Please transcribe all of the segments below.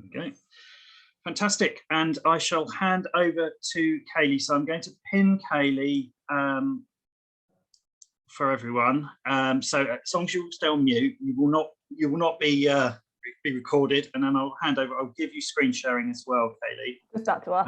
Okay, fantastic. And I shall hand over to Kayleigh. So I'm going to pin Kayleigh for everyone. So as long as you stay on mute, you will not be recorded. And then I'll hand over. I'll give you screen sharing as well, Kayleigh. Just that to us.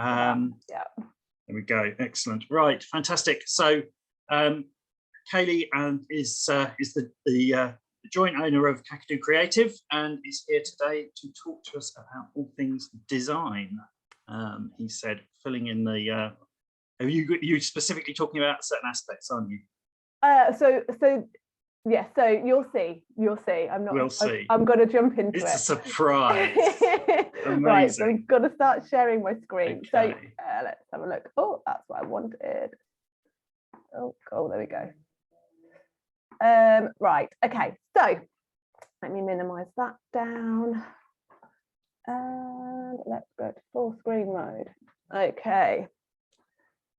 Yeah. There we go. Excellent. Right. Fantastic. So Kayleigh is the joint owner of Kakadu Creative and is here today to talk to us about all things design. He said, filling in the. Are you specifically talking about certain aspects, aren't you? So yes. So you'll see. I'm not. We'll see. I'm going to jump into it. It's a surprise. Amazing. Right. So I'm going to start sharing my screen. Okay. So let's have a look. Oh, that's what I wanted. Oh, cool. There we go. Right. Okay. So let me minimize that down. And let's go to full screen mode. Okay.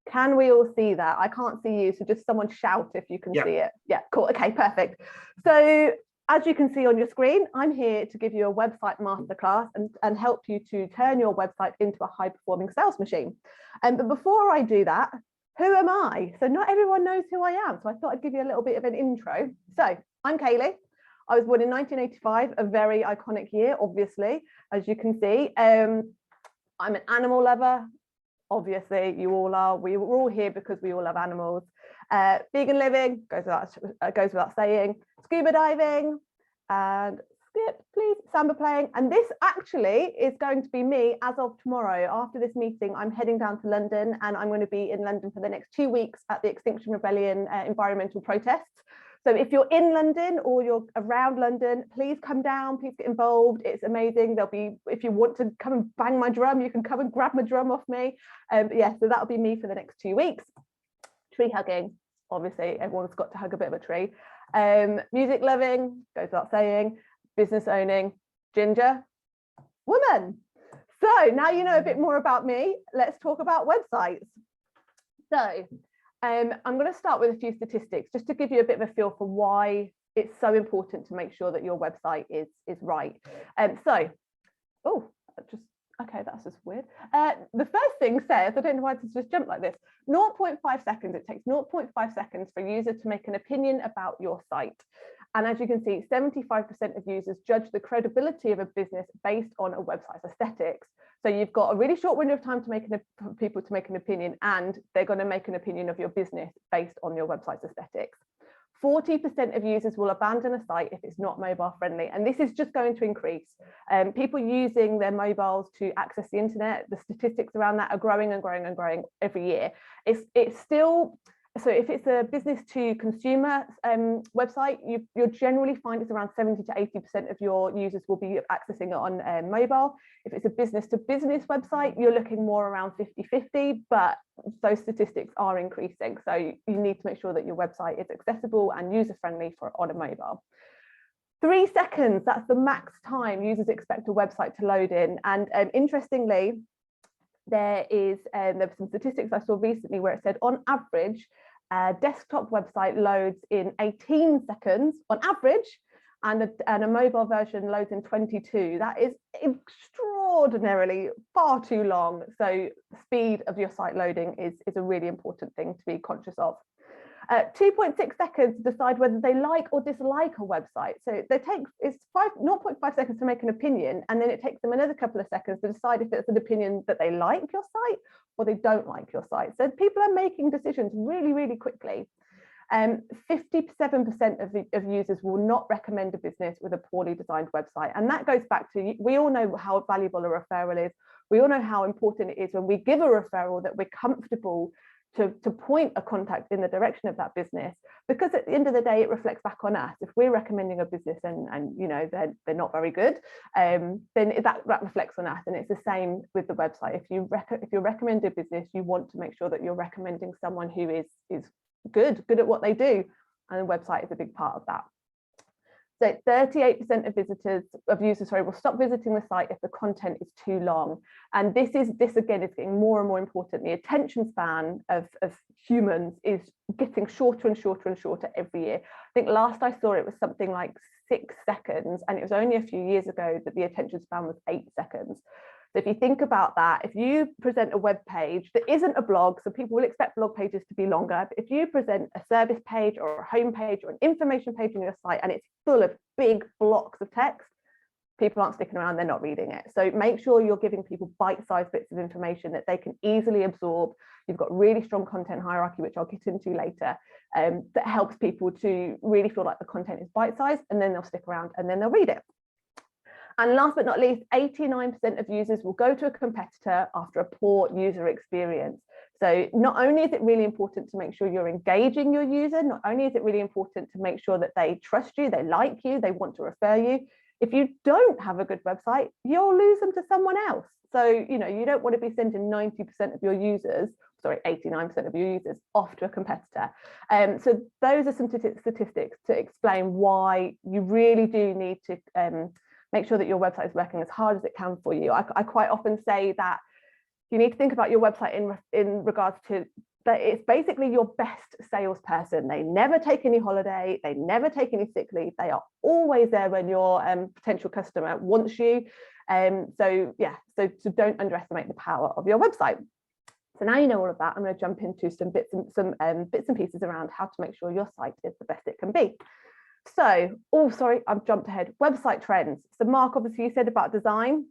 Can we all see that? I can't see you, so just someone shout if you can see it. Yeah, cool. Okay, perfect. So as you can see on your screen, I'm here to give you a website masterclass and help you to turn your website into a high-performing sales machine. But before I do that, who am I? So not everyone knows who I am, so I thought I'd give you a little bit of an intro. So I'm Kayleigh. I was born in 1985, a very iconic year, obviously, as you can see. I'm an animal lover. Obviously, you all are. We're all here because we all love animals. Vegan living goes without saying. Scuba diving and skip, please. Samba playing. And this actually is going to be me as of tomorrow. After this meeting, I'm heading down to London, and I'm going to be in London for the next 2 weeks at the Extinction Rebellion environmental protests. So if you're in London or you're around London, please come down, please get involved. It's amazing. There'll be, if you want to come and bang my drum, you can come and grab my drum off me. Yeah, so that'll be me for the next 2 weeks. Tree hugging, obviously, everyone's got to hug a bit of a tree. Music loving, goes without saying. Business owning, ginger, woman. So now you know a bit more about me. Let's talk about websites. So I'm going to start with a few statistics just to give you a bit of a feel for why it's so important to make sure that your website is right. Okay, that's just weird. The first thing says, I don't know why it's just jumped like this, 0.5 seconds. It takes 0.5 seconds for a user to make an opinion about your site. And as you can see, 75% of users judge the credibility of a business based on a website's aesthetics. So you've got a really short window of time to for people to make an opinion, and they're going to make an opinion of your business based on your website's aesthetics. 40% of users will abandon a site if it's not mobile friendly, and this is just going to increase. People using their mobiles to access the internet, the statistics around that are growing and growing and growing every year. It's still, so if it's a business to consumer website, you'll generally find it's around 70 to 80% of your users will be accessing it on mobile. If it's a business to business website, you're looking more around 50-50, but those statistics are increasing. So you need to make sure that your website is accessible and user-friendly on a mobile. 3 seconds, that's the max time users expect a website to load in. And interestingly, there's some statistics I saw recently where it said on average, a desktop website loads in 18 seconds on average, and a mobile version loads in 22. That is extraordinarily far too long. So the speed of your site loading is a really important thing to be conscious of. 2.6 seconds to decide whether they like or dislike a website. So it's 0.5 seconds to make an opinion, and then it takes them another couple of seconds to decide if it's an opinion that they like your site or they don't like your site. So people are making decisions really, really quickly. 57% of users will not recommend a business with a poorly designed website. And that goes back to, we all know how valuable a referral is. We all know how important it is when we give a referral that we're comfortable to point a contact in the direction of that business, because at the end of the day, it reflects back on us. If we're recommending a business and you know they're not very good, then that reflects on us. And it's the same with the website. If you recommend a business, you want to make sure that you're recommending someone who is good at what they do, and the website is a big part of that. So 38% of users will stop visiting the site if the content is too long. And this again is getting more and more important. The attention span of humans is getting shorter and shorter and shorter every year. I think last I saw it was something like 6 seconds, and it was only a few years ago that the attention span was 8 seconds. So if you think about that, if you present a web page that isn't a blog, so people will expect blog pages to be longer, but if you present a service page or a home page or an information page on your site and it's full of big blocks of text, people aren't sticking around, they're not reading it. So make sure you're giving people bite-sized bits of information that they can easily absorb. You've got really strong content hierarchy, which I'll get into later, that helps people to really feel like the content is bite-sized, and then they'll stick around and then they'll read it. And last but not least, 89% of users will go to a competitor after a poor user experience. So not only is it really important to make sure you're engaging your user, not only is it really important to make sure that they trust you, they like you, they want to refer you. If you don't have a good website, you'll lose them to someone else. So, you don't want to be sending 90% of your users, sorry, 89% of your users off to a competitor. So those are some statistics to explain why you really do need to make sure that your website is working as hard as it can for you. I quite often say that you need to think about your website in regards to that it's basically your best salesperson. They never take any holiday, they never take any sick leave, they are always there when your potential customer wants you. So don't underestimate the power of your website. So now you know all of that, I'm going to jump into some bits and pieces around how to make sure your site is the best it can be. So, I've jumped ahead. Website trends. So Mark, obviously you said about design.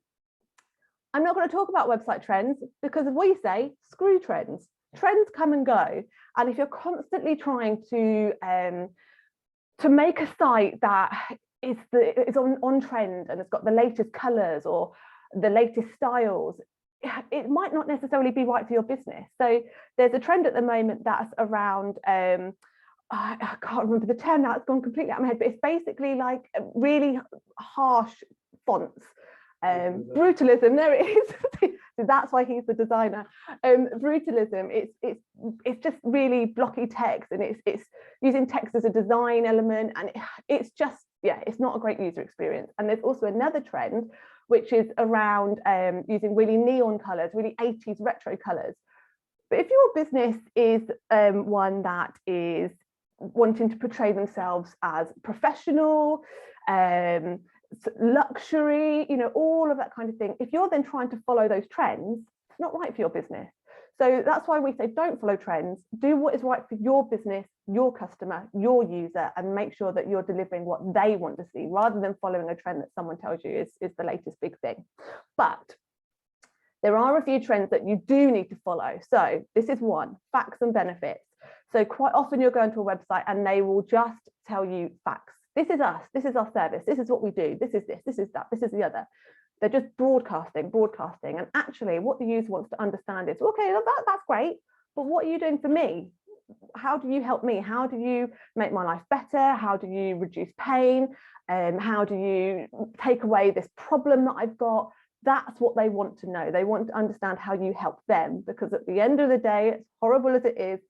I'm not going to talk about website trends because we say screw trends. Trends come and go. And if you're constantly trying to make a site that is on trend and it's got the latest colors or the latest styles, it might not necessarily be right for your business. So there's a trend at the moment that's around I can't remember the term now, it's gone completely out of my head, but it's basically like really harsh fonts. Brutalism, there it is. So that's why he's the designer. Brutalism, it's just really blocky text, and it's using text as a design element, and it's just, it's not a great user experience. And there's also another trend which is around using really neon colors, really 80s retro colors. But if your business is one that is wanting to portray themselves as professional, luxury, all of that kind of thing, if you're then trying to follow those trends, it's not right for your business. So that's why we say don't follow trends, do what is right for your business, your customer, your user, and make sure that you're delivering what they want to see rather than following a trend that someone tells you is the latest big thing. But there are a few trends that you do need to follow. So this is one, facts and benefits. So quite often you're going to a website and they will just tell you facts. This is us, this is our service, this is what we do, this is that, this is the other. They're just broadcasting. And actually what the user wants to understand is, okay, that's great, but what are you doing for me? How do you help me? How do you make my life better? How do you reduce pain? How do you take away this problem that I've got? That's what they want to know. They want to understand how you help them, because at the end of the day, as horrible as it is,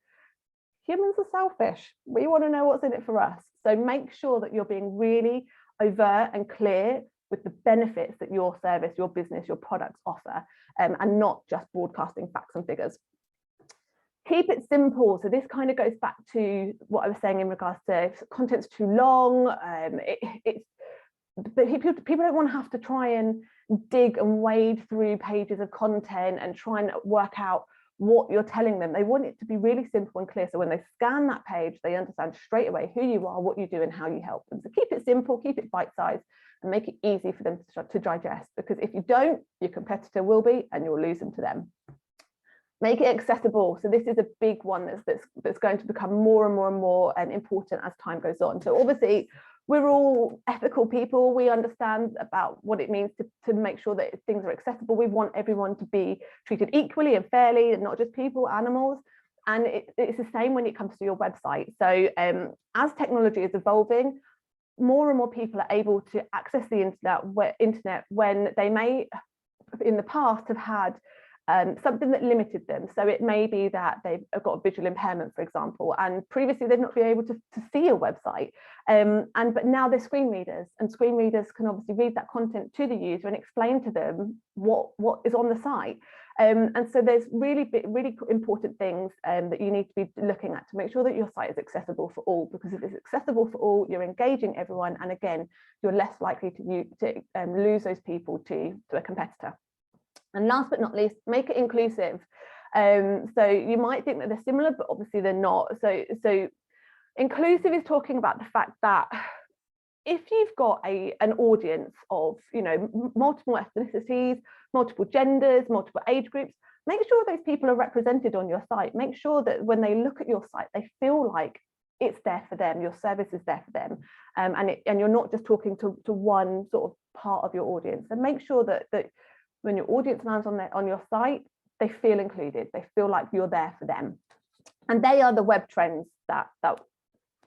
humans are selfish. We want to know what's in it for us. So make sure that you're being really overt and clear with the benefits that your service, your business, your products offer, and not just broadcasting facts and figures. Keep it simple. So this kind of goes back to what I was saying in regards to if content's too long. But people don't want to have to try and dig and wade through pages of content and try and work out what you're telling them. They want it to be really simple and clear. So when they scan that page, they understand straight away who you are, what you do, and how you help them. So keep it simple, keep it bite-sized, and make it easy for them to digest. Because if you don't, your competitor will be, and you'll lose them to them. Make it accessible. So this is a big one that's going to become more and more and more important as time goes on. So obviously, we're all ethical people. We understand about what it means to make sure that things are accessible. We want everyone to be treated equally and fairly, and not just people, animals. And it's the same when it comes to your website. So as technology is evolving, more and more people are able to access the internet when they may, in the past, have had something that limited them. So it may be that they've got a visual impairment, for example, and previously they've not been able to see a website. But now they're screen readers, and screen readers can obviously read that content to the user and explain to them what is on the site. And so there's really important things that you need to be looking at to make sure that your site is accessible for all, because if it's accessible for all, you're engaging everyone, and again, you're less likely to lose those people to a competitor. And last but not least, make it inclusive. So you might think that they're similar, but obviously they're not. So inclusive is talking about the fact that if you've got an audience of, you know, multiple ethnicities, multiple genders, multiple age groups, make sure those people are represented on your site. Make sure that when they look at your site, they feel like it's there for them, your service is there for them, and you're not just talking to one sort of part of your audience. And make sure that when your audience lands on your site, they feel included, they feel like you're there for them. And they are the web trends that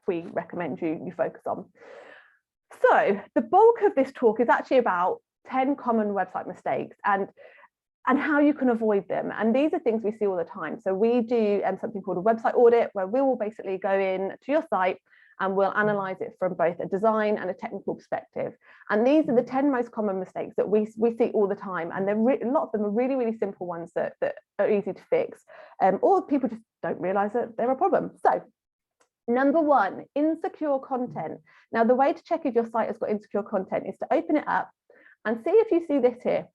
we recommend you focus on. So the bulk of this talk is actually about 10 common website mistakes and how you can avoid them. And these are things we see all the time. So we do something called a website audit, where we will basically go in to your site and we'll analyze it from both a design and a technical perspective. And these are the 10 most common mistakes that we see all the time. And a lot of them are really simple ones that are easy to fix, or people just don't realize that they're a problem. So number one, insecure content. Now, the way to check if your site has got insecure content is to open it up and see if you see this here.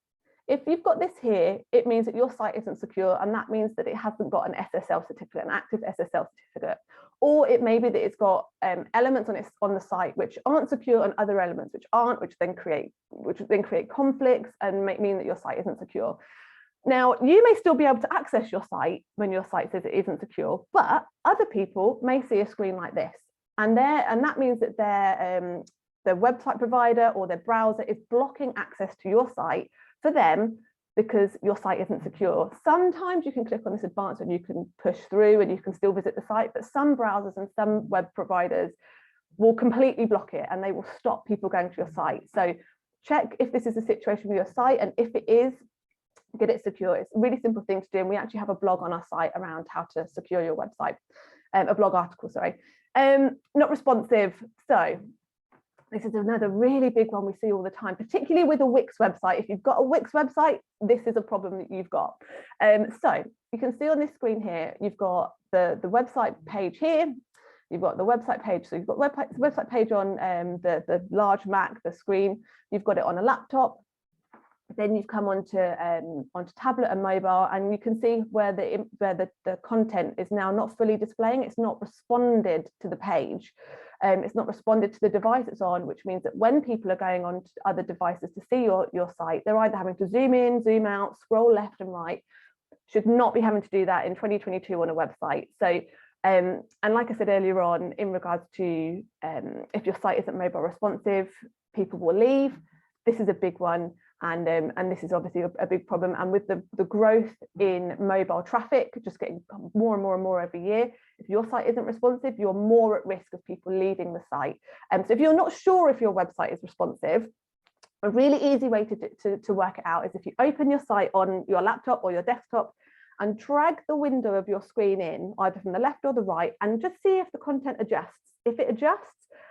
If you've got this here, it means that your site isn't secure, and that means that it hasn't got an SSL certificate, an active SSL certificate. Or it may be that it's got elements on the site which aren't secure and other elements which aren't, which then create conflicts and mean that your site isn't secure. Now, you may still be able to access your site when your site says it isn't secure, but other people may see a screen like this, and that means that their website provider or their browser is blocking access to your site for them because your site isn't secure. Sometimes you can click on this advanced and you can push through and you can still visit the site, but some browsers and some web providers will completely block it and they will stop people going to your site. So check if this is a situation with your site, and if it is, get it secure. It's a really simple thing to do, and we actually have a blog on our site around how to secure your website, a blog article, sorry. Not responsive. So this is another really big one we see all the time, particularly with a Wix website. If you've got a Wix website, this is a problem that you've got. So you can see on this screen here, you've got the website page here. You've got the website page. So you've got website page on the large Mac, the screen. You've got it on a laptop. Then you've come onto tablet and mobile, and you can see where the content is now not fully displaying. It's not responded to the page. It's not responded to the device it's on, which means that when people are going on to other devices to see your site, they're either having to zoom in, zoom out, scroll left and right. Should not be having to do that in 2022 on a website. So, and like I said earlier on, in regards to if your site isn't mobile responsive, people will leave. This is a big one. And this is obviously a big problem. And with the growth in mobile traffic, just getting more and more every year, if your site isn't responsive, you're more at risk of people leaving the site. So if you're not sure if your website is responsive, a really easy way to work it out is if you open your site on your laptop or your desktop and drag the window of your screen in, either from the left or the right, and just see if the content adjusts. If it adjusts,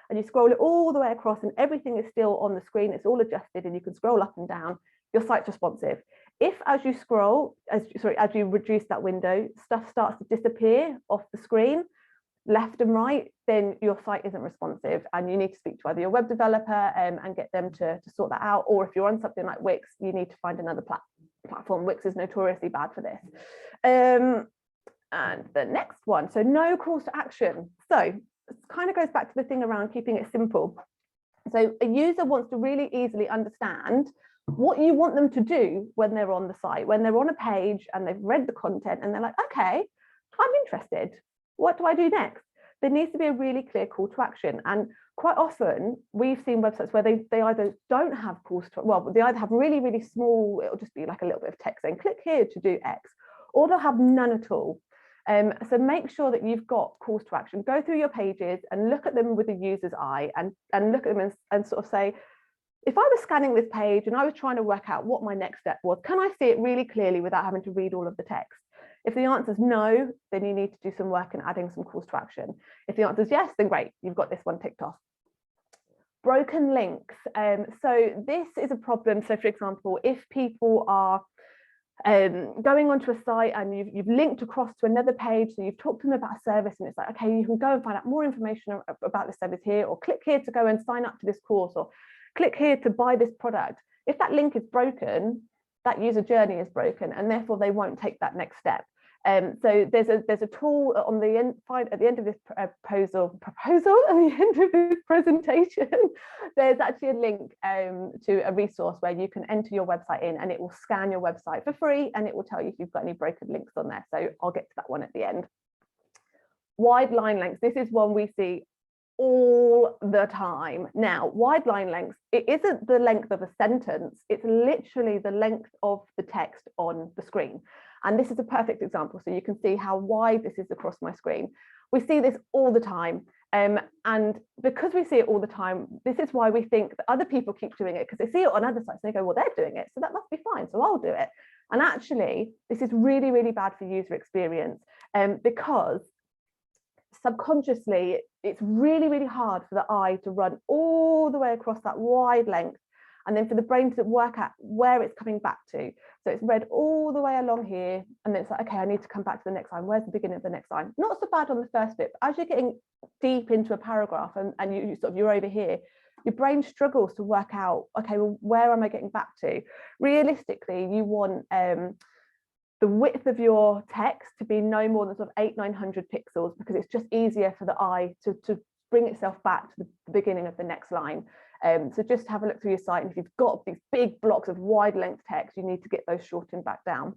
and you scroll it all the way across and everything is still on the screen, it's all adjusted and you can scroll up and down, your site's responsive. If as you scroll, as you reduce that window, stuff starts to disappear off the screen, left and right, then your site isn't responsive and you need to speak to either your web developer and get them to sort that out. Or if you're on something like Wix, you need to find another platform. Wix is notoriously bad for this. And the next one, so no calls to action. So it kind of goes back to the thing around keeping it simple. So a user wants to really easily understand what you want them to do when they're on the site, when they're on a page and they've read the content and they're like, okay, I'm interested. What do I do next? There needs to be a really clear call to action. And quite often we've seen websites where they either don't have calls to, well, they either have really small, it'll just be like a little bit of text saying click here to do X, or they'll have none at all. So make sure that you've got calls to action. Go through your pages and look at them with the user's eye and look at them and sort of say, if I was scanning this page and I was trying to work out what my next step was, can I see it really clearly without having to read all of the text? If the answer is no, then you need to do some work in adding some calls to action. If the answer is yes, then great, you've got this one ticked off. Broken links. So this is a problem. So for example, if people are going onto a site and you've linked across to another page, so you've talked to them about a service and it's like, okay, you can go and find out more information about the service here, or click here to go and sign up to this course, or click here to buy this product. If that link is broken, that user journey is broken, and therefore they won't take that next step. So there's a tool on the end, at the end of this proposal at the end of this presentation, there's actually a link to a resource where you can enter your website in, and it will scan your website for free, and it will tell you if you've got any broken links on there. So I'll get to that one at the end. Wide line lengths. This is one we see all the time. Now, wide line lengths, it isn't the length of a sentence, it's literally the length of the text on the screen. And this is a perfect example, so you can see how wide this is across my screen. We see this all the time. And because we see it all the time, this is why we think that other people keep doing it, because they see it on other sites and they go, well, they're doing it, so that must be fine, so I'll do it. And actually, this is really, really bad for user experience, because subconsciously, it's really, really hard for the eye to run all the way across that wide length, and then for the brain to work out where it's coming back to. So it's read all the way along here, and then it's like, okay, I need to come back to the next line. Where's the beginning of the next line? Not so bad on the first bit, but as you're getting deep into a paragraph and you're over here, your brain struggles to work out, okay, well, where am I getting back to? Realistically, you want the width of your text to be no more than sort of 800-900 pixels, because it's just easier for the eye to bring itself back to the beginning of the next line. So just have a look through your site, and if you've got these big blocks of wide length text, you need to get those shortened back down.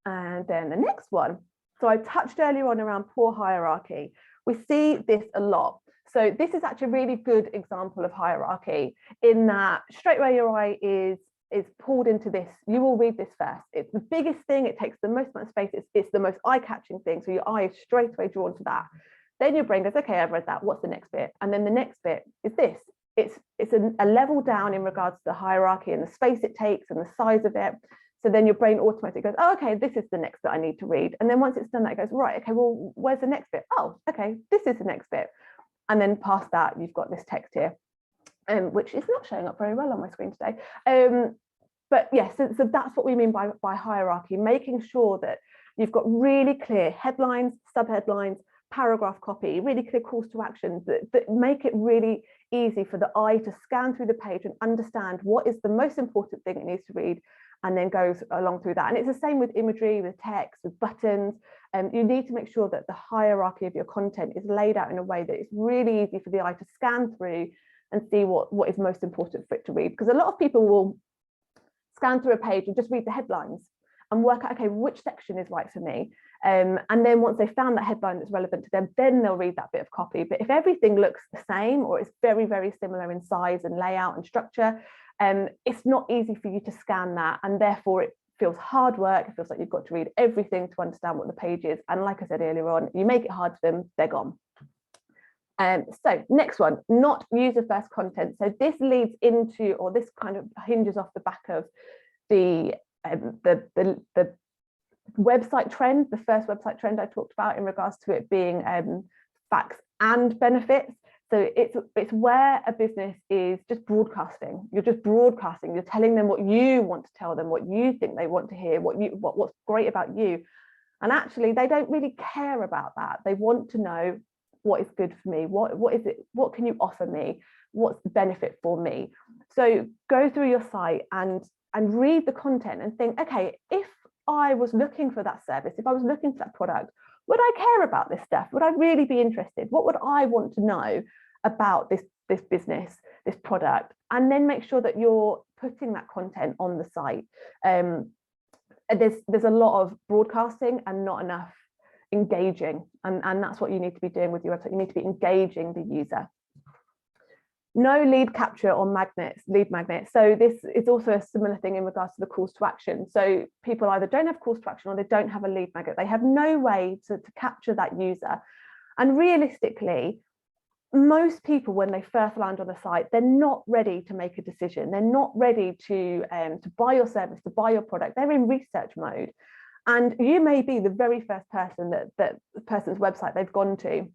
And then the next one. So I touched earlier on around poor hierarchy. We see this a lot. So this is actually a really good example of hierarchy, in that straight away your eye is pulled into this. You will read this first. It's the biggest thing, it takes the most amount of space, it's the most eye-catching thing, so your eye is straight away drawn to that. Then your brain goes, okay, I've read that, what's the next bit? And then the next bit is this. It's a level down in regards to the hierarchy and the space it takes and the size of it. So then your brain automatically goes, oh, okay, this is the next bit I need to read. And then once it's done that, it goes, right, okay, well, where's the next bit? Oh, okay, this is the next bit. And then past that, you've got this text here, which is not showing up very well on my screen today. But yes, so that's what we mean by hierarchy, making sure that you've got really clear headlines, subheadlines, paragraph copy, really clear calls to action that make it really easy for the eye to scan through the page and understand what is the most important thing it needs to read, and then goes along through that. And it's the same with imagery, with text, with buttons. You need to make sure that the hierarchy of your content is laid out in a way that it's really easy for the eye to scan through and see what is most important for it to read. Because a lot of people will scan through a page and just read the headlines and work out, okay, which section is right for me. And then once they've found that headline that's relevant to them, then they'll read that bit of copy. But if everything looks the same, or it's very, very similar in size and layout and structure, it's not easy for you to scan that. And therefore it feels hard work. It feels like you've got to read everything to understand what the page is. And like I said earlier on, you make it hard for them, they're gone. So next one, not user first content. So this leads into, or this kind of hinges off the back of the website trend, the first website trend I talked about in regards to it being facts and benefits. So it's where a business is just broadcasting. You're just broadcasting. You're telling them what you want to tell them, what you think they want to hear, what's great about you. And actually, they don't really care about that. They want to know what is good for me. What is it? What can you offer me? What's the benefit for me? So go through your site and read the content and think, okay, if I was looking for that service, if I was looking for that product, would I care about this stuff? Would I really be interested? What would I want to know about this business, this product? And then make sure that you're putting that content on the site. There's a lot of broadcasting and not enough engaging, and that's what you need to be doing with your website. You need to be engaging the user. No lead capture or lead magnets. So this is also a similar thing in regards to the calls to action. So people either don't have calls to action or they don't have a lead magnet. They have no way to capture that user. And realistically, most people, when they first land on a site, they're not ready to make a decision. They're not ready to buy your service, to buy your product. They're in research mode. And you may be the very first person that person's website they've gone to.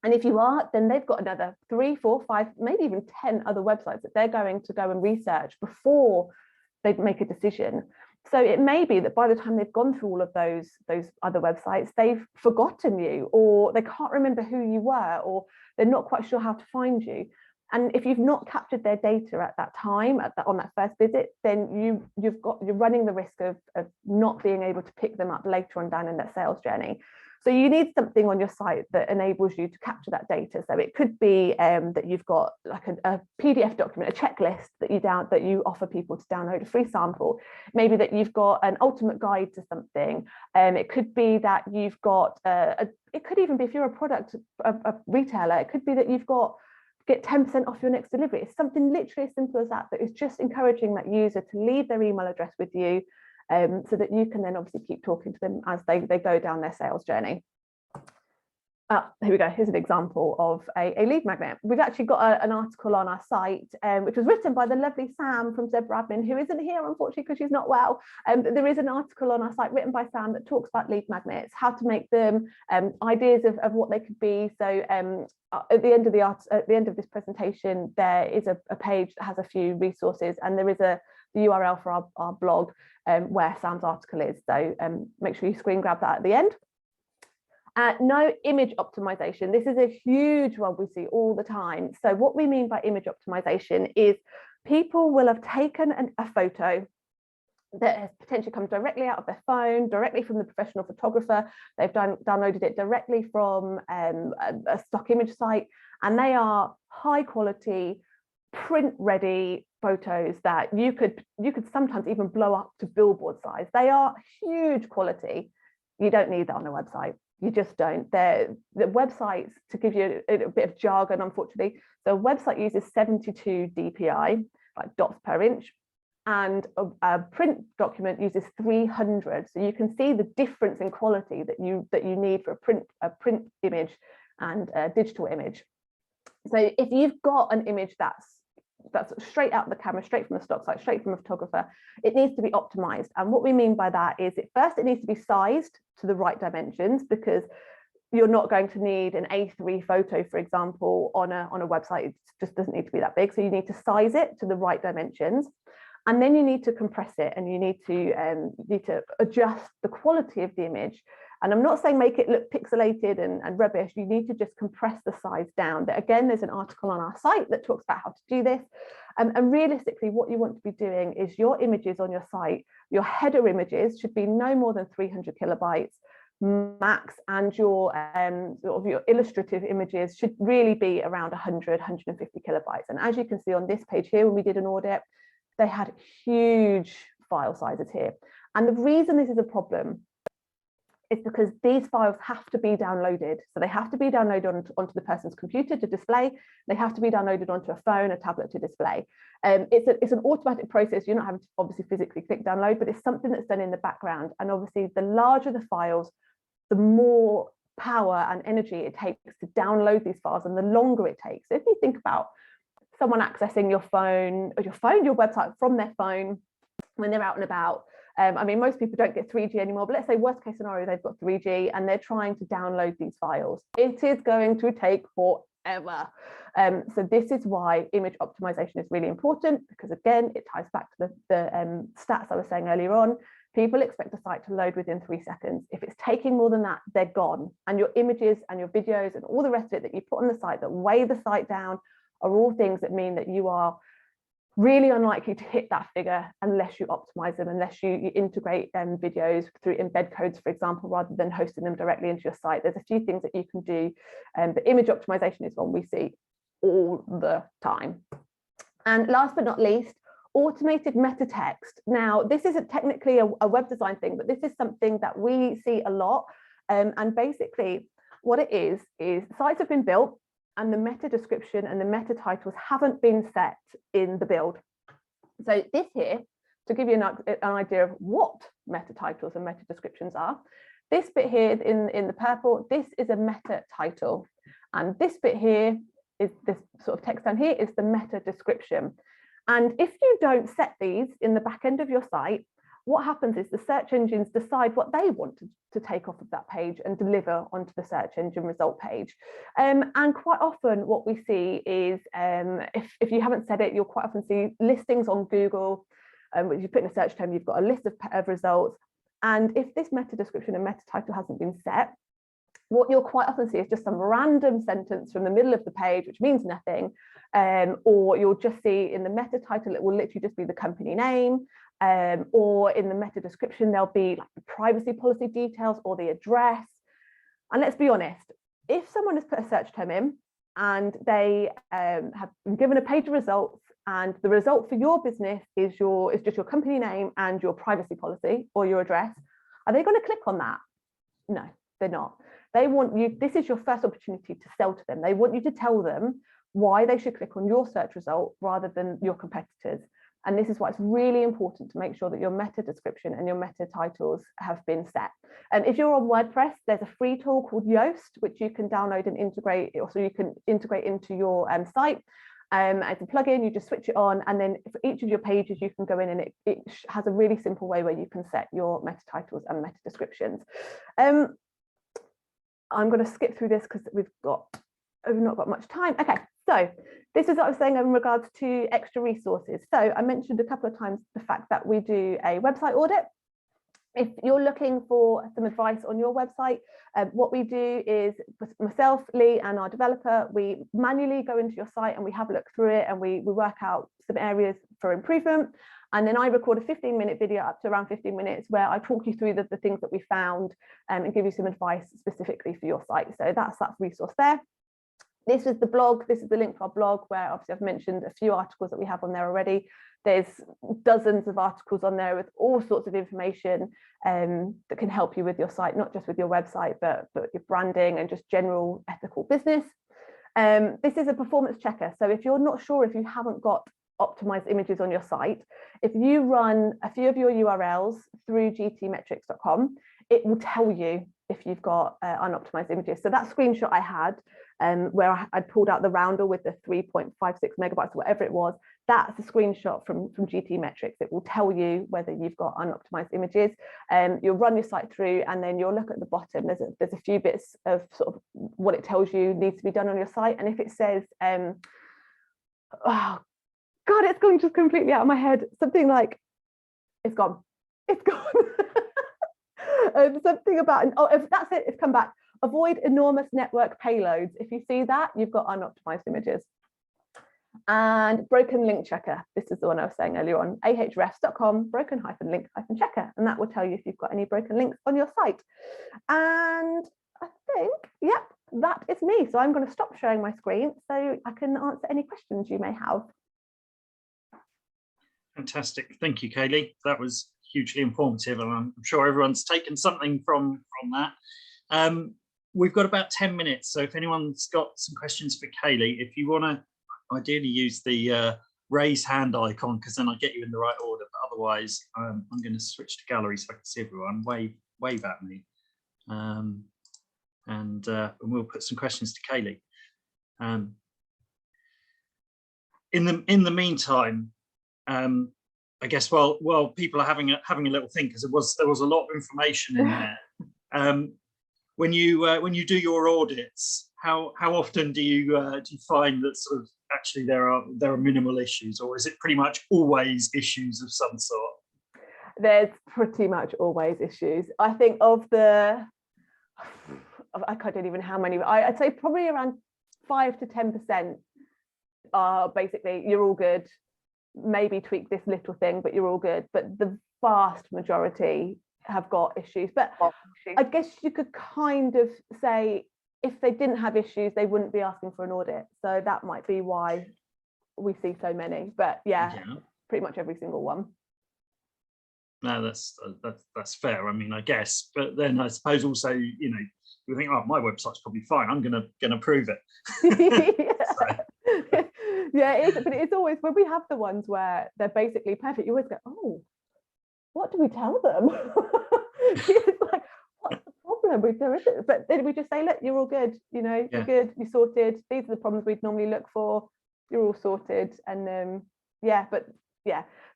And if you are, then they've got another 3, 4, 5, maybe even 10 other websites that they're going to go and research before they make a decision. So it may be that by the time they've gone through all of those other websites, they've forgotten you, or they can't remember who you were, or they're not quite sure how to find you. And if you've not captured their data at that time, on that first visit, then you're running the risk of not being able to pick them up later on down in their sales journey. So you need something on your site that enables you to capture that data. So it could be that you've got like a PDF document, a checklist that you offer people to download a free sample. Maybe that you've got an ultimate guide to something. It could be that you've got it could even be, if you're a retailer, it could be that you've got get 10% off your next delivery. It's something literally as simple as that is just encouraging that user to leave their email address with you, so that you can then obviously keep talking to them as they go down their sales journey. Here we go. Here's an example of a lead magnet. We've actually got an article on our site, which was written by the lovely Sam from Zebra Admin, who isn't here, unfortunately, because she's not well. There is an article on our site written by Sam that talks about lead magnets, how to make them, ideas of what they could be. So at the end of this presentation, there is a page that has a few resources, and there is the URL for our blog where Sam's article is. So make sure you screen grab that at the end. No image optimization. This is a huge one we see all the time. So what we mean by image optimization is people will have taken a photo that has potentially come directly out of their phone, directly from the professional photographer. They've downloaded it directly from a stock image site, and they are high quality, print ready photos that you could sometimes even blow up to billboard size. They are huge quality. You don't need that on a website. You just don't. The websites, to give you a bit of jargon, unfortunately, so a website uses 72 DPI, like dots per inch, and a print document uses 300. So you can see the difference in quality that you need for a print image and a digital image. So if you've got an image that's straight out of the camera, straight from the stock site, straight from a photographer, it needs to be optimized. And what we mean by that is it needs to be sized to the right dimensions, because you're not going to need an A3 photo, for example, on a website. It just doesn't need to be that big. So you need to size it to the right dimensions. And then you need to compress it, and you need to adjust the quality of the image. And I'm not saying make it look pixelated and rubbish. You need to just compress the size down. But again, there's an article on our site that talks about how to do this. And realistically, what you want to be doing is your images on your site, your header images should be no more than 300 kilobytes max, and your sort of your illustrative images should really be around 100, 150 kilobytes. And as you can see on this page here, when we did an audit, they had huge file sizes here. And the reason this is a problem is because these files have to be downloaded. So they have to be downloaded onto the person's computer to display. They have to be downloaded onto a phone, a tablet to display. It's an automatic process. You're not having to obviously physically click download, but it's something that's done in the background. And obviously the larger the files, the more power and energy it takes to download these files, and the longer it takes. So if you think about someone accessing your website from their phone when they're out and about, I mean, most people don't get 3G anymore, but let's say worst case scenario, they've got 3G and they're trying to download these files. It is going to take forever. So this is why image optimization is really important, because again, it ties back to the stats I was saying earlier on. People expect a site to load within 3 seconds. If it's taking more than that, they're gone. And your images and your videos and all the rest of it that you put on the site that weigh the site down are all things that mean that you are really unlikely to hit that figure unless you optimize them, unless you integrate videos through embed codes, for example, rather than hosting them directly into your site. There's a few things that you can do, but image optimization is one we see all the time. And last but not least, automated meta text. Now, this isn't technically a web design thing, but this is something that we see a lot. And basically what it is sites have been built, and the meta description and the meta titles haven't been set in the build. So this here, to give you an idea of what meta titles and meta descriptions are, this bit here in the purple, this is a meta title. And this bit here is this sort of text down here is the meta description. And if you don't set these in the back end of your site, what happens is the search engines decide what they want to take off of that page and deliver onto the search engine result page. And quite often what we see is, if you haven't said it, you'll quite often see listings on Google, which you put in a search term, you've got a list of results. And if this meta description and meta title hasn't been set, what you'll quite often see is just some random sentence from the middle of the page, which means nothing. Or you'll just see in the meta title, it will literally just be the company name. Or in the meta description, there'll be like the privacy policy details or the address. And let's be honest, if someone has put a search term in and they have been given a page of results, and the result for your business is just your company name and your privacy policy or your address, are they going to click on that? No, they're not. They want you, this is your first opportunity to sell to them. They want you to tell them why they should click on your search result rather than your competitors. And this is why it's really important to make sure that your meta description and your meta titles have been set. And if you're on WordPress, there's a free tool called Yoast, which you can download and integrate, so you can integrate into your site. As a plugin, you just switch it on, and then for each of your pages, you can go in and it has a really simple way where you can set your meta titles and meta descriptions. I'm going to skip through this because we've not got much time. Okay, so this is what I was saying in regards to extra resources. So I mentioned a couple of times the fact that we do a website audit. If you're looking for some advice on your website, what we do is myself, Lee, and our developer, we manually go into your site and we have a look through it, and we work out some areas for improvement. And then I record a 15-minute video up to around 15 minutes where I talk you through the things that we found and give you some advice specifically for your site. So that's that resource there. This is the blog. This is the link to our blog, where obviously I've mentioned a few articles that we have on there already. There's dozens of articles on there with all sorts of information that can help you with your site, not just with your website, but your branding and just general ethical business. This is a performance checker. So if you're not sure if you haven't got optimized images on your site, if you run a few of your URLs through gtmetrics.com, it will tell you if you've got unoptimized images. So that screenshot I had where I pulled out the rounder with the 3.56 megabytes, whatever it was, that's a screenshot from GTmetrix. It will tell you whether you've got unoptimized images. You'll run your site through, and then you'll look at the bottom. There's a few bits of sort of what it tells you needs to be done on your site. And if it says, oh God, it's going just completely out of my head. Something like, it's gone. It's gone. Something about, oh, if that's it, it's come back. Avoid enormous network payloads. If you see that, you've got unoptimized images. And broken link checker. This is the one I was saying earlier on. ahrefs.com broken-link-checker. And that will tell you if you've got any broken links on your site. And I think, yep, that is me. So I'm going to stop sharing my screen so I can answer any questions you may have. Fantastic. Thank you, Kayleigh. That was hugely informative, and I'm sure everyone's taken something from that. We've got about 10 minutes, so if anyone's got some questions for Kayleigh, if you want to ideally use the raise hand icon, because then I get you in the right order, but otherwise I'm going to switch to gallery so I can see everyone. Wave at me, and we'll put some questions to Kayleigh. In the meantime, I guess while people are having a little think, because there was a lot of information in there. When you do your audits, how often do you find that sort of actually there are minimal issues, or is it pretty much always issues of some sort? There's pretty much always issues. I think I don't even know how many. I'd say probably around 5 to 10% are basically you're all good. Maybe tweak this little thing, but you're all good. But the vast majority have got issues. But I guess you could kind of say if they didn't have issues, they wouldn't be asking for an audit. So that might be why we see so many. But yeah, pretty much every single one. No, that's fair. I mean, I guess, but then I suppose also, you know, you think, oh, my website's probably fine. I'm gonna prove it. Yeah, it is, but it's always when we have the ones where they're basically perfect, you always go, oh, what do we tell them? It's like, what's the problem. There isn't. But then we just say, look, you're all good. You know, you're good. You're sorted. These are the problems we'd normally look for. You're all sorted. And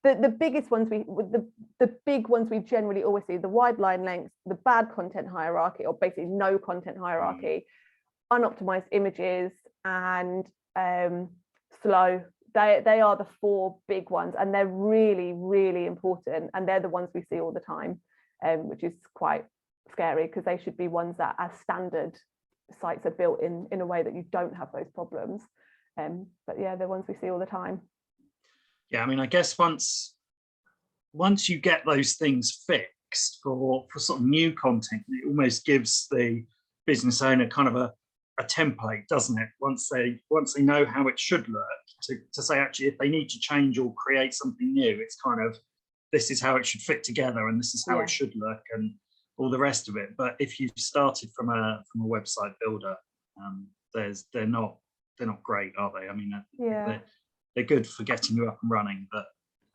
the biggest ones the big ones we generally always see: the wide line lengths, the bad content hierarchy, or basically no content hierarchy, unoptimized images, and slow. They are the 4 big ones, and they're really, really important, and they're the ones we see all the time, which is quite scary, because they should be ones that, as standard, sites are built in a way that you don't have those problems. But yeah, they're ones we see all the time. Yeah, I mean, I guess once you get those things fixed for sort of new content, it almost gives the business owner kind of a template, doesn't it? Once they know how it should look, to say, actually, if they need to change or create something new, it's kind of, this is how it should fit together, and this is how it should look, and all the rest of it. But if you've started from a website builder, they're not great, are they? I mean, they're good for getting you up and running, but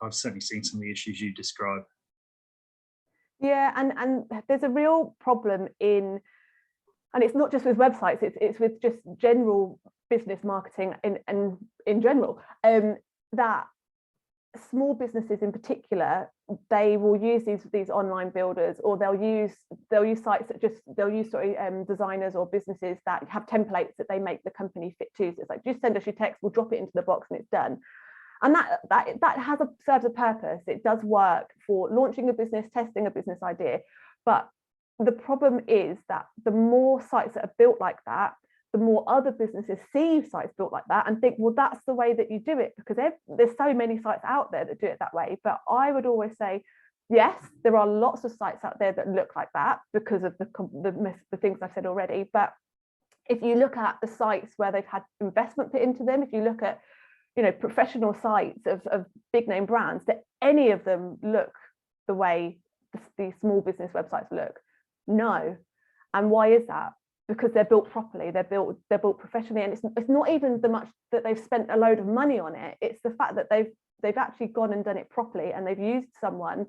I've certainly seen some of the issues you describe. Yeah, and there's a real problem in, and it's not just with websites, it's with just general business marketing in general, that small businesses in particular, they will use these online builders, or they'll use sites that they'll use designers or businesses that have templates that they make the company fit to. So it's like, just send us your text, we'll drop it into the box and it's done. And that serves a purpose. It does work for launching a business, testing a business idea. But the problem is that the more sites that are built like that, the more other businesses see sites built like that and think, well, that's the way that you do it, because there's so many sites out there that do it that way. But I would always say, yes, there are lots of sites out there that look like that because of the things I've said already. But if you look at the sites where they've had investment put into them, if you look at, you know, professional sites of big name brands, that any of them look the way these small business websites look? No. And why is that? Because they're built properly, they're built professionally, and it's not even the much that they've spent a load of money on it. It's the fact that they've actually gone and done it properly, and they've used someone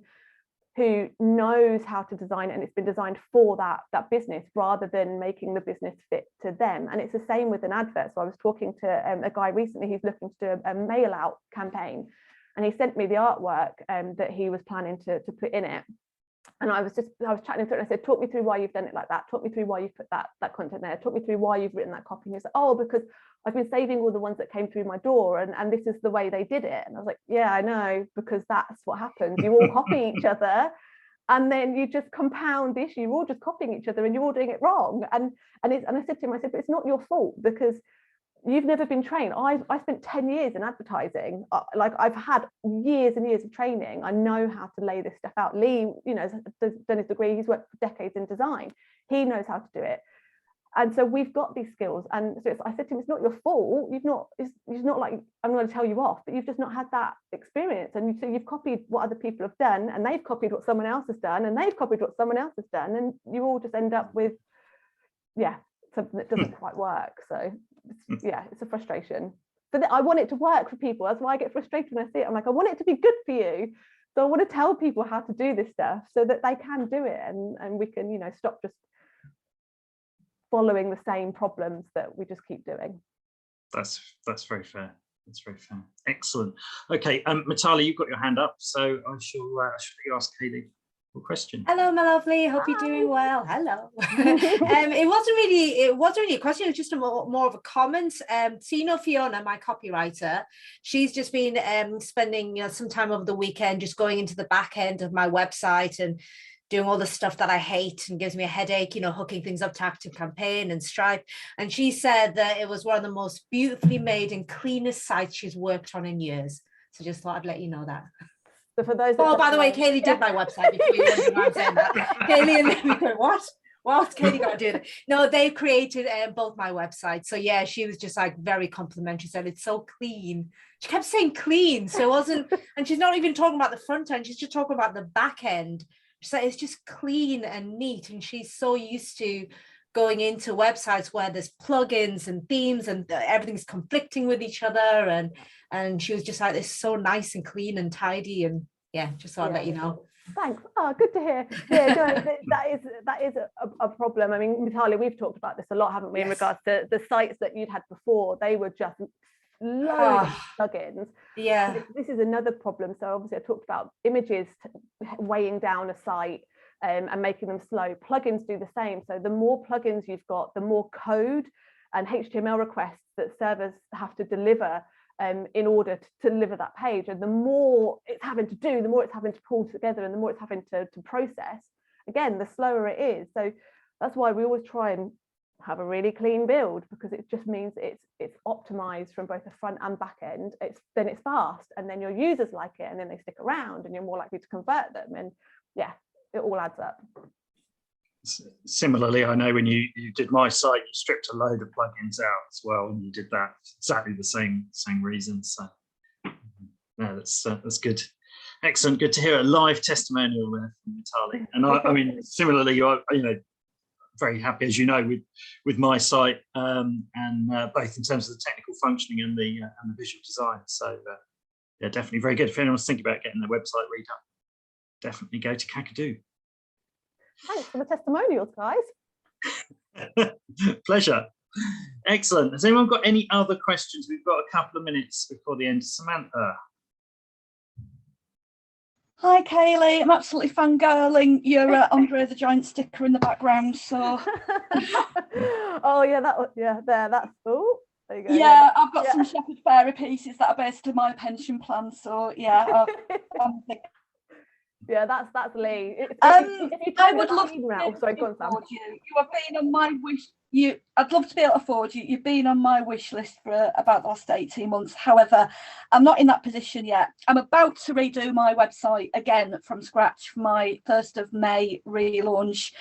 who knows how to design it, and it's been designed for that business rather than making the business fit to them. And it's the same with an advert. So I was talking to a guy recently who's looking to do a mail out campaign, and he sent me the artwork that he was planning to put in it. And I was chatting through it, and I said, talk me through why you've done it like that. Talk me through why you've put that content there. Talk me through why you've written that copy. And he said, oh, because I've been saving all the ones that came through my door, and this is the way they did it. And I was like, yeah, I know, because that's what happens. You all copy each other, and then you just compound the issue. You're all just copying each other, and you're all doing it wrong. And I said to him, but it's not your fault, because you've never been trained. I spent 10 years in advertising. Like, I've had years and years of training. I know how to lay this stuff out. Lee, you know, has done his degree. He's worked for decades in design. He knows how to do it. And so we've got these skills. And so I said to him, it's not your fault. It's not like I'm going to tell you off, but you've just not had that experience. And so you've copied what other people have done, and they've copied what someone else has done, and they've copied what someone else has done. And you all just end up with, something that doesn't quite work. So it's a frustration. But I want it to work for people. That's why I get frustrated when I see it. I'm like, I want it to be good for you. So I want to tell people how to do this stuff so that they can do it, and we can, you know, stop just following the same problems that we just keep doing. That's very fair. That's very fair. Excellent. Okay, Mitali, you've got your hand up, so I shall let you ask Kayleigh your question. Hello, my lovely. Hope you're doing well. Hello. It wasn't really a question. It was just more of a comment. So, you know, Fiona, my copywriter, she's just been spending some time over the weekend just going into the back end of my website and doing all the stuff that I hate and gives me a headache, you know, hooking things up to ActiveCampaign and Stripe. And she said that it was one of the most beautifully made and cleanest sites she's worked on in years. So just thought I'd let you know that. So for those, by the way, Kayleigh did my website before you wondered why I'm saying that. Kayleigh and then we go, what's Kayleigh got to do that? No, they created both my websites. So yeah, she was just like very complimentary, said it's so clean. She kept saying clean, so it wasn't, and she's not even talking about the front end, she's just talking about the back end. So it's just clean and neat, and she's so used to going into websites where there's plugins and themes and everything's conflicting with each other, and she was just like, it's so nice and clean and tidy, and yeah, just so I let you know. Thanks. Oh, good to hear. Yeah, no, that is a problem. I mean, Natalia, we've talked about this a lot, haven't we, in regards to the sites that you'd had before. They were just loads of plugins. Yeah. This is another problem. So obviously I talked about images weighing down a site and making them slow. Plugins do the same. So the more plugins you've got, the more code and HTML requests that servers have to deliver in order to deliver that page, and the more it's having to do, the more it's having to pull together, and the more it's having to process, again, the slower it is. So that's why we always try and have a really clean build, because it just means it's optimized from both the front and back end. Then it's fast, and then your users like it, and then they stick around, and you're more likely to convert them, and yeah, it all adds up. Similarly, I know when you did my site, you stripped a load of plugins out as well, and you did that for exactly the same reasons. So yeah, that's good. Excellent. Good to hear a live testimonial there from Natalia. And I mean, similarly, you know, very happy, as you know, with my site, and both in terms of the technical functioning and the visual design. So yeah, definitely very good. If anyone's thinking about getting their website redone, definitely go to Kakadu. Thanks for the testimonials, guys. Pleasure. Excellent. Has anyone got any other questions? We've got a couple of minutes before the end. Samantha. Hi, Kayleigh. I'm absolutely fangirling your Andre the Giant sticker in the background. So. Oh yeah, that's cool. There you go. Yeah, I've got some Shepherd Fairy pieces that are based on my pension plan. So yeah, yeah, that's Lee. I would love to sorry, go on, Sam. you. You have been on my wish. I'd love to be able to afford you. You've been on my wish list for about the last 18 months. However, I'm not in that position yet. I'm about to redo my website again from scratch for my 1st of May relaunch.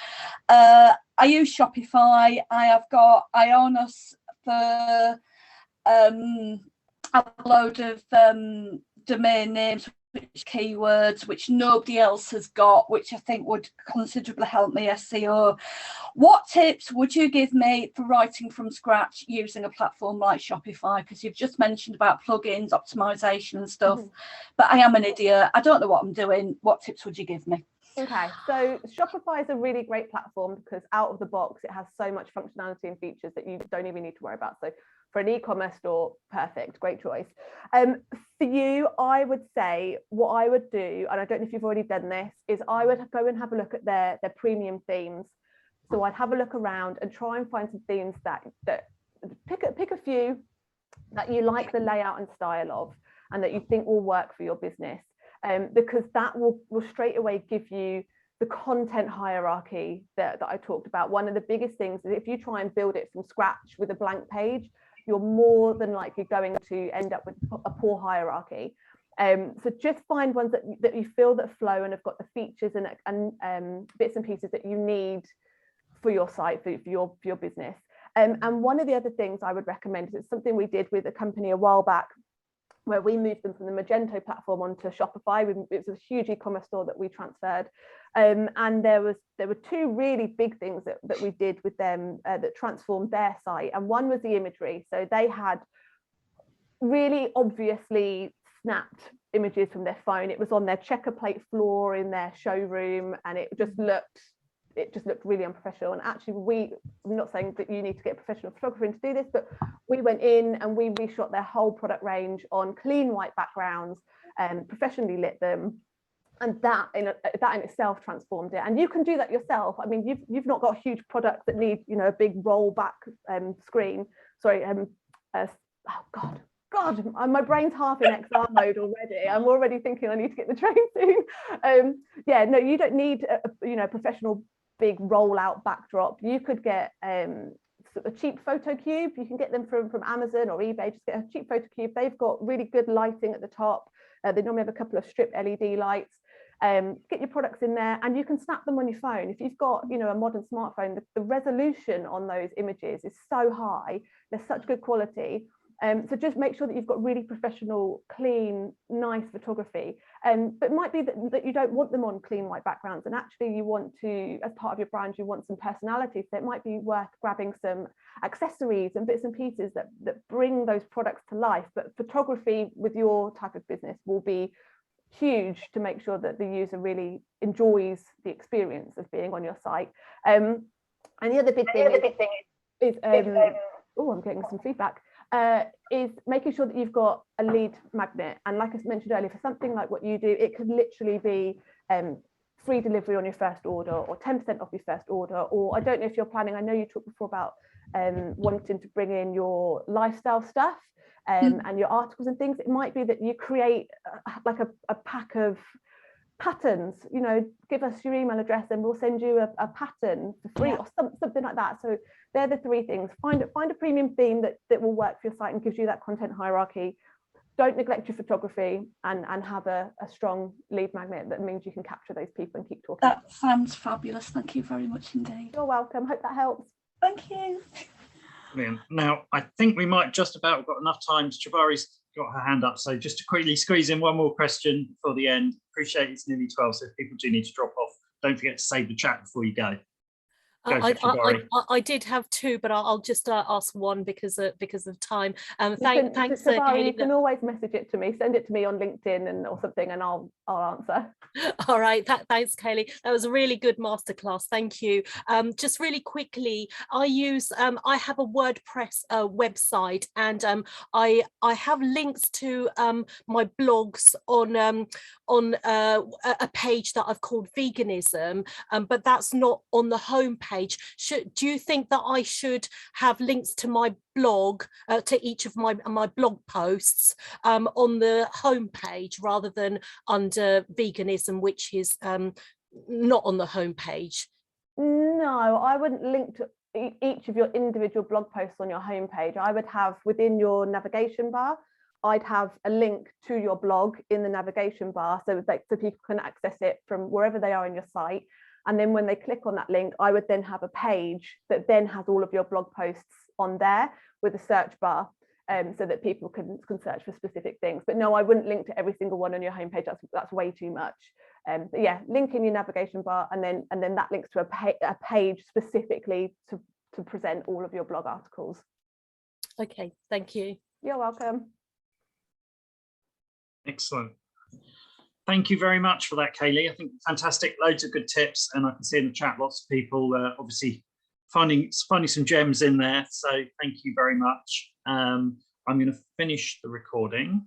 I use Shopify. I have got Ionos for a load of domain names, which keywords, which nobody else has got, which I think would considerably help me SEO. What tips would you give me for writing from scratch using a platform like Shopify? Because you've just mentioned about plugins, optimization and stuff, but I am an idiot. I don't know what I'm doing. What tips would you give me? Okay, so Shopify is a really great platform because out of the box, it has so much functionality and features that you don't even need to worry about. So for an e-commerce store, perfect, great choice. For you, I would say what I would do, and I don't know if you've already done this, is I would go and have a look at their premium themes. So I'd have a look around and try and find some themes that pick a few that you like the layout and style of, and that you think will work for your business. Because that will straight away give you the content hierarchy that I talked about. One of the biggest things is if you try and build it from scratch with a blank page, you're more than likely going to end up with a poor hierarchy. So just find ones that you feel that flow and have got the features and bits and pieces that you need for your site, for your business. And one of the other things I would recommend is it's something we did with a company a while back, where we moved them from the Magento platform onto Shopify. It was a huge e-commerce store that we transferred. And there were two really big things that we did with them that transformed their site. And one was the imagery. So they had really obviously snapped images from their phone. It was on their checker plate floor in their showroom, and it just looked really unprofessional. And actually, I'm not saying that you need to get a professional photographer in to do this, but we went in and we reshot their whole product range on clean white backgrounds and professionally lit them. And that in itself transformed it. And you can do that yourself. I mean, you've not got huge products that need, a big roll back screen. Sorry, oh God, my brain's half in XR mode already. I'm already thinking I need to get the train soon. Yeah, no, you don't need a professional big rollout backdrop. You could get a cheap photo cube. You can get them from Amazon or eBay. Just get a cheap photo cube. They've got really good lighting at the top. They normally have a couple of strip LED lights. Get your products in there, and you can snap them on your phone. If you've got a modern smartphone, the resolution on those images is so high. They're such good quality. So just make sure that you've got really professional, clean, nice photography. But it might be that you don't want them on clean white backgrounds, and actually you want to, as part of your brand, you want some personality. So it might be worth grabbing some accessories and bits and pieces that bring those products to life. But photography with your type of business will be huge to make sure that the user really enjoys the experience of being on your site. And the other big thing is oh, I'm getting some feedback, is making sure that you've got a lead magnet. And like I mentioned earlier, for something like what you do, it could literally be free delivery on your first order, or 10% off your first order, or I don't know if you're planning, I know you talked before about wanting to bring in your lifestyle stuff and your articles and things. It might be that you create like a pack of patterns, you know, give us your email address and we'll send you a pattern for free, or something like that. So they're the three things. Find a premium theme that will work for your site and gives you that content hierarchy. Don't neglect your photography, and have a strong lead magnet that means you can capture those people and keep talking. That sounds fabulous. Thank you very much indeed. You're welcome. Hope that helps. Thank you. Brilliant. Now, I think we might just about got enough time. Jabari's got her hand up, so just to quickly squeeze in one more question for the end. Appreciate it's nearly 12, so if people do need to drop off, don't forget to save the chat before you go. I did have two, but I'll just ask one because of time. Thanks, Kayleigh, you can always message it to me. Send it to me on LinkedIn or something, and I'll answer. All right, thanks, Kayleigh. That was a really good masterclass. Thank you. Just really quickly, I have a WordPress website, and I have links to my blogs on a page that I've called Veganism, but that's not on the home page. Do you think that I should have links to my blog, to each of my blog posts on the home page rather than under Veganism, which is not on the home page? No, I wouldn't link to each of your individual blog posts on your home page. I would have within your navigation bar, I'd have a link to your blog in the navigation bar so people can access it from wherever they are in your site. And then when they click on that link, I would then have a page that then has all of your blog posts on there with a search bar, so that people can search for specific things. But no, I wouldn't link to every single one on your homepage. That's way too much. But yeah, link in your navigation bar, and then that links to a page specifically to present all of your blog articles. Okay, thank you. You're welcome. Excellent. Thank you very much for that, Kayleigh. I think fantastic, loads of good tips, and I can see in the chat lots of people obviously finding some gems in there. So thank you very much. I'm going to finish the recording.